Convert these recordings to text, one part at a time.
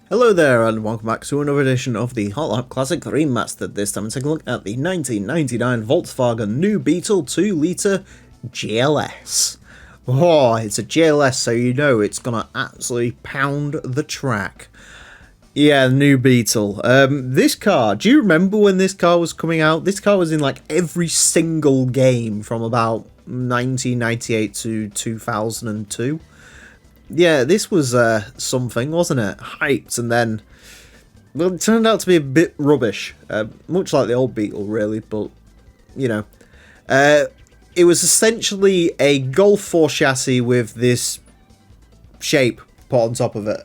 Hello there and welcome back to another edition of the Hot Lap Classic Remastered. This time we're taking a look at the 1999 Volkswagen new Beetle 2-litre GLS. Oh, it's a GLS, so you know it's gonna absolutely pound the track. Yeah, the new Beetle. This car, do you remember when this car was coming out? This car was in like every single game from about 1998 to 2002. Yeah, this was something, wasn't it? Hyped, and then, well, it turned out to be a bit rubbish. Much like the old Beetle, really, but, you know. It was essentially a Golf 4 chassis with this shape put on top of it.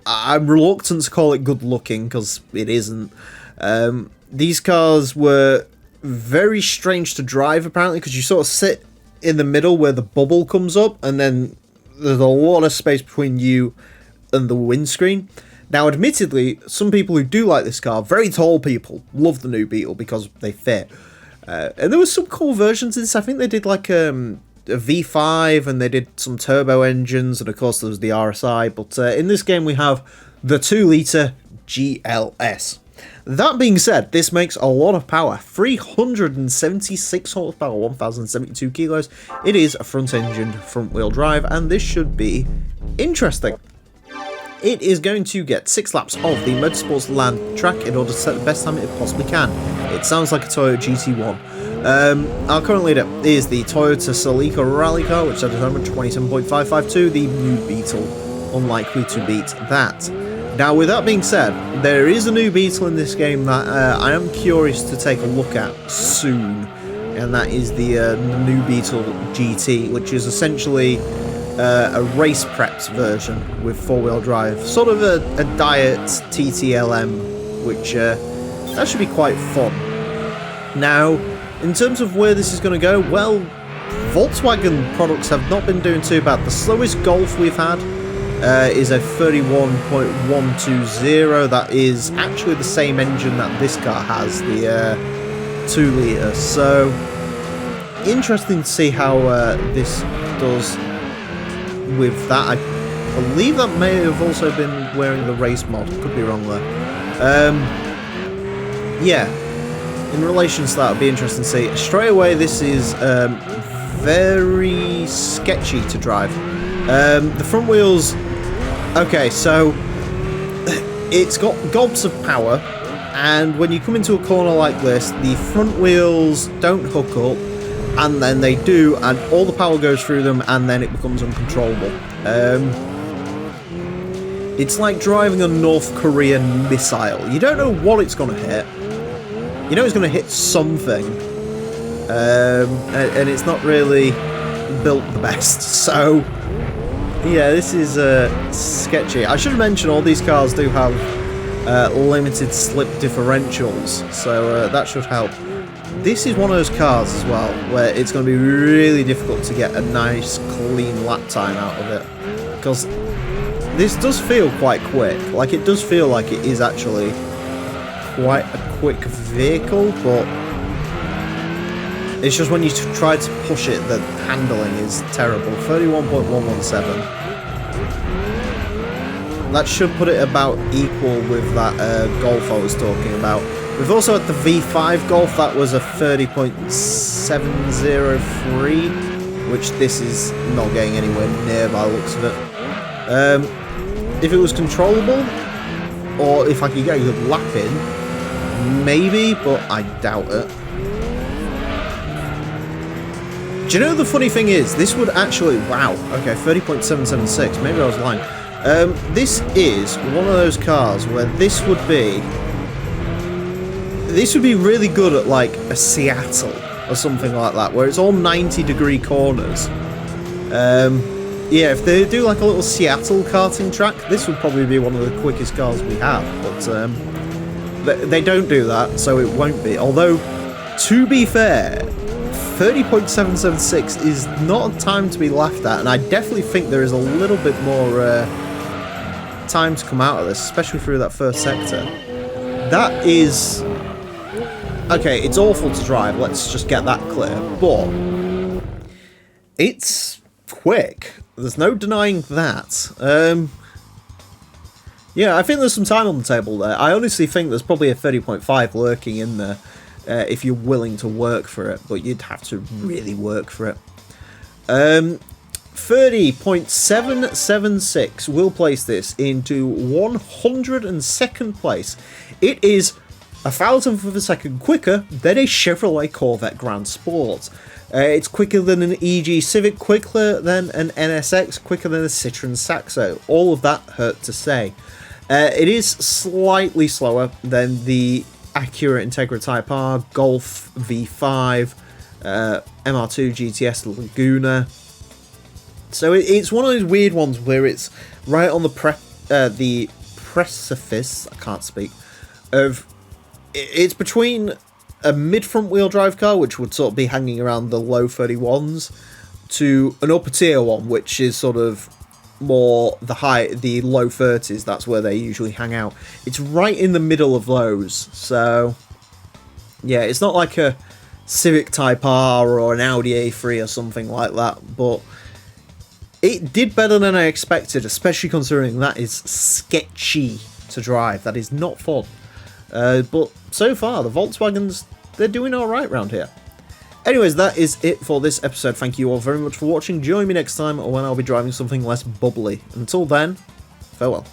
I'm reluctant to call it good looking, because it isn't. These cars were very strange to drive, apparently, because you sort of sit in the middle where the bubble comes up, and then there's a lot of space between you and the windscreen. Now, admittedly, some people who do like this car, very tall people, love the new Beetle because they fit. And there was some cool versions of this. I think they did like a V5, and they did some turbo engines, and of course there was the RSI. But in this game we have the 2-litre GLS. That being said, this makes a lot of power. 376 horsepower, 1,072 kilos. It is a front-engined, front-wheel drive, and this should be interesting. It is going to get 6 laps of the Motorsports Land track in order to set the best time it possibly can. It sounds like a Toyota GT1. Our current leader is the Toyota Celica rally car, which at the moment 27.552, the new Beetle, unlikely to beat that. Now, with that being said, there is a new Beetle in this game that I am curious to take a look at soon, and that is the new Beetle GT, which is essentially a race preps version with 4-wheel drive, sort of a diet TTLM, which that should be quite fun. Now, in terms of where this is going to go, well, Volkswagen products have not been doing too bad. The slowest Golf we've had is a 31.120. That is actually the same engine that this car has, the 2-litre. So, interesting to see how this does with that. I believe that may have also been wearing the race mod. Could be wrong there. Yeah, in relation to that, it'll be interesting to see. Straight away, this is very sketchy to drive. The front wheels. Okay, so it's got gobs of power, and when you come into a corner like this, the front wheels don't hook up, and then they do, and all the power goes through them, and then it becomes uncontrollable. It's like driving a North Korean missile. You don't know what it's going to hit. You know it's going to hit something, and it's not really built the best, so yeah, this is sketchy. I should mention all these cars do have limited slip differentials, so that should help. This is one of those cars as well where it's going to be really difficult to get a nice clean lap time out of it, because this does feel quite quick. Like, it does feel like it is actually quite a quick vehicle, but it's just when you try to push it, the handling is terrible. 31.117. That should put it about equal with that Golf I was talking about. We've also had the V5 Golf, that was a 30.703, which this is not getting anywhere near by the looks of it. If it was controllable, or if I could get a good lap in, maybe, but I doubt it. Do you know the funny thing is, this would actually, wow, okay, 30.776, maybe I was lying. This is one of those cars where this would be really good at like a Seattle or something like that, where it's all 90-degree corners. Yeah, if they do like a little Seattle karting track, this would probably be one of the quickest cars we have, but they don't do that, so it won't be. Although, to be fair, 30.776 is not a time to be laughed at, and I definitely think there is a little bit more time to come out of this, especially through that first sector. That is... okay, it's awful to drive, let's just get that clear, but it's quick. There's no denying that. Yeah, I think there's some time on the table there. I honestly think there's probably a 30.5 lurking in there if you're willing to work for it, but you'd have to really work for it. 30.776 will place this into 102nd place. It is 1,000th of a second quicker than a Chevrolet Corvette Gran Sport. It's quicker than an EG Civic, quicker than an NSX, quicker than a Citroen Saxo. All of that hurt to say. It is slightly slower than the Acura Integra Type R, Golf V5, MR2 GTS Laguna. So it's one of those weird ones where it's right on the precipice, I can't speak, of... It's between a mid-front wheel drive car, which would sort of be hanging around the low 31s, to an upper tier one, which is sort of more the low 30s. That's where they usually hang out. It's right in the middle of those. So yeah, it's not like a Civic Type R or an Audi A3 or something like that, but it did better than I expected, especially considering that is sketchy to drive. That is not fun. But so far, the Volkswagens, they're doing alright around here. Anyways, that is it for this episode. Thank you all very much for watching. Join me next time when I'll be driving something less bubbly. Until then, farewell.